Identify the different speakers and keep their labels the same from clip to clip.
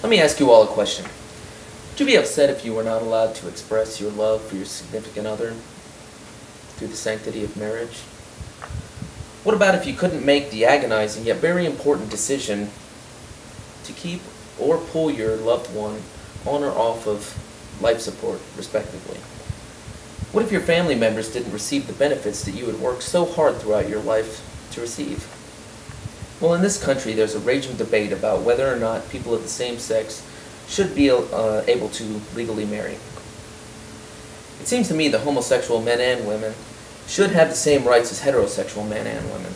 Speaker 1: Let me ask you all a question. Would you be upset if you were not allowed to express your love for your significant other through the sanctity of marriage? What about if you couldn't make the agonizing yet very important decision to keep or pull your loved one on or off of life support, respectively? What if your family members didn't receive the benefits that you had worked so hard throughout your life to receive? Well, in this country, there's a raging debate about whether or not people of the same sex should be able to legally marry. It seems to me that homosexual men and women should have the same rights as heterosexual men and women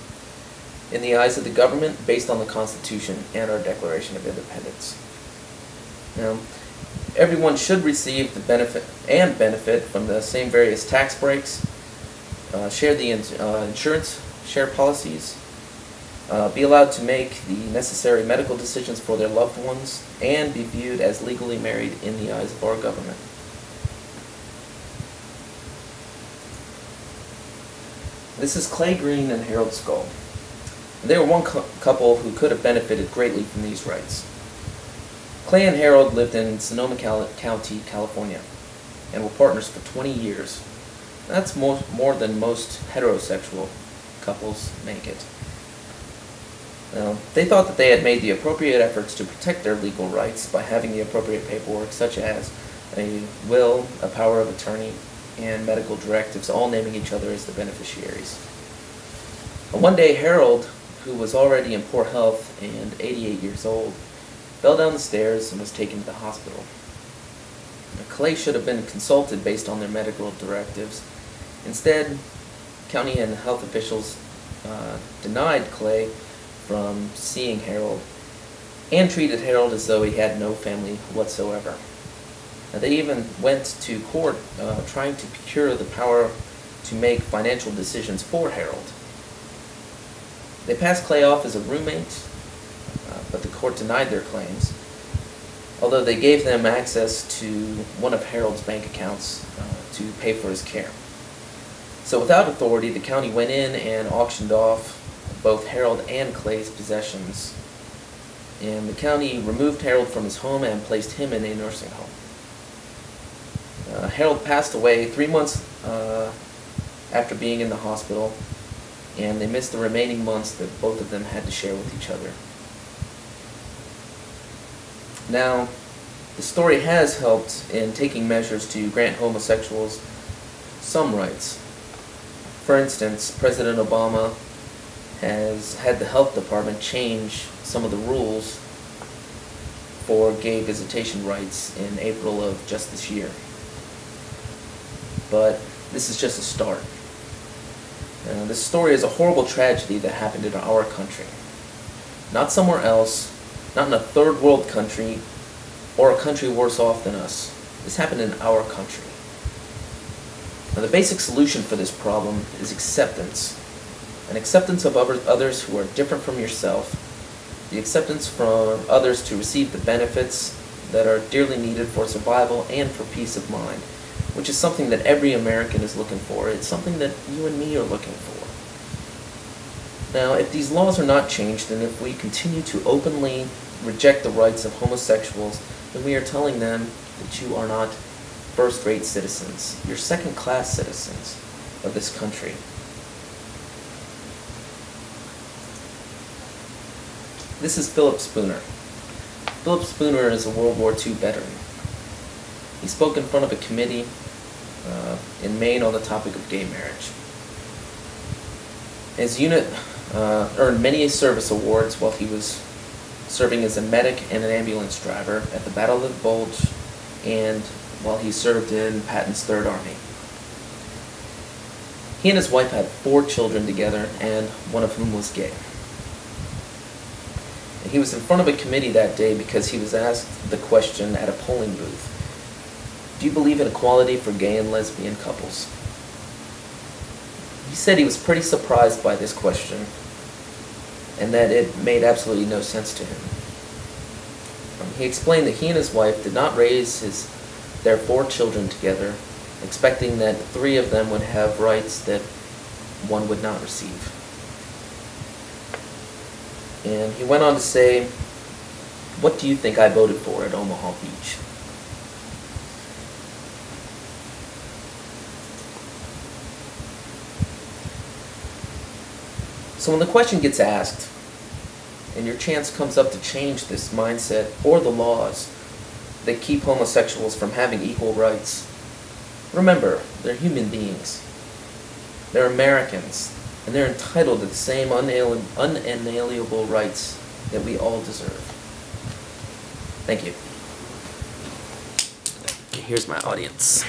Speaker 1: in the eyes of the government, based on the Constitution and our Declaration of Independence. Now, everyone should receive the benefit from the same various tax breaks, share the insurance share policies, be allowed to make the necessary medical decisions for their loved ones, and be viewed as legally married in the eyes of our government. This is Clay Green and Harold Skull. They were one couple who could have benefited greatly from these rights. Clay and Harold lived in Sonoma County, California, and were partners for 20 years. That's more than most heterosexual couples make it. Now, they thought that they had made the appropriate efforts to protect their legal rights by having the appropriate paperwork, such as a will, a power of attorney, and medical directives, all naming each other as the beneficiaries. One day, Harold, who was already in poor health and 88 years old, fell down the stairs and was taken to the hospital. Clay should have been consulted based on their medical directives. Instead, county and health officials denied Clay from seeing Harold and treated Harold as though he had no family whatsoever. Now, they even went to court trying to procure the power to make financial decisions for Harold. They passed Clay off as a roommate, but the court denied their claims, although they gave them access to one of Harold's bank accounts to pay for his care. So without authority, the county went in and auctioned off both Harold and Clay's possessions, and the county removed Harold from his home and placed him in a nursing home. Harold passed away 3 months after being in the hospital, and they missed the remaining months that both of them had to share with each other. Now, the story has helped in taking measures to grant homosexuals some rights. For instance, President Obama has had the health department change some of the rules for gay visitation rights in April of just this year. But this is just a start. This story is a horrible tragedy that happened in our country. Not somewhere else, not in a third world country, or a country worse off than us. This happened in our country. Now, the basic solution for this problem is acceptance. An acceptance of others who are different from yourself, the acceptance from others to receive the benefits that are dearly needed for survival and for peace of mind, which is something that every American is looking for. It's something that you and me are looking for. Now, if these laws are not changed, and if we continue to openly reject the rights of homosexuals, then we are telling them that you are not first-rate citizens. You're second-class citizens of this country. This is Philip Spooner. Philip Spooner is a World War II veteran. He spoke in front of a committee in Maine on the topic of gay marriage. His unit earned many service awards while he was serving as a medic and an ambulance driver at the Battle of the Bulge, and while he served in Patton's Third Army. He and his wife had 4 children together, and one of whom was gay. And he was in front of a committee that day because he was asked the question at a polling booth: do you believe in equality for gay and lesbian couples? He said he was pretty surprised by this question, and that it made absolutely no sense to him. He explained that he and his wife did not raise their 4 children together, expecting that 3 of them would have rights that one would not receive. And he went on to say What do you think I voted for at Omaha Beach? So when the question gets asked, and your chance comes up to change this mindset or the laws that keep homosexuals from having equal rights, remember, they're human beings. They're Americans, and they're entitled to the same unalienable rights that we all deserve. Thank you. Here's my audience.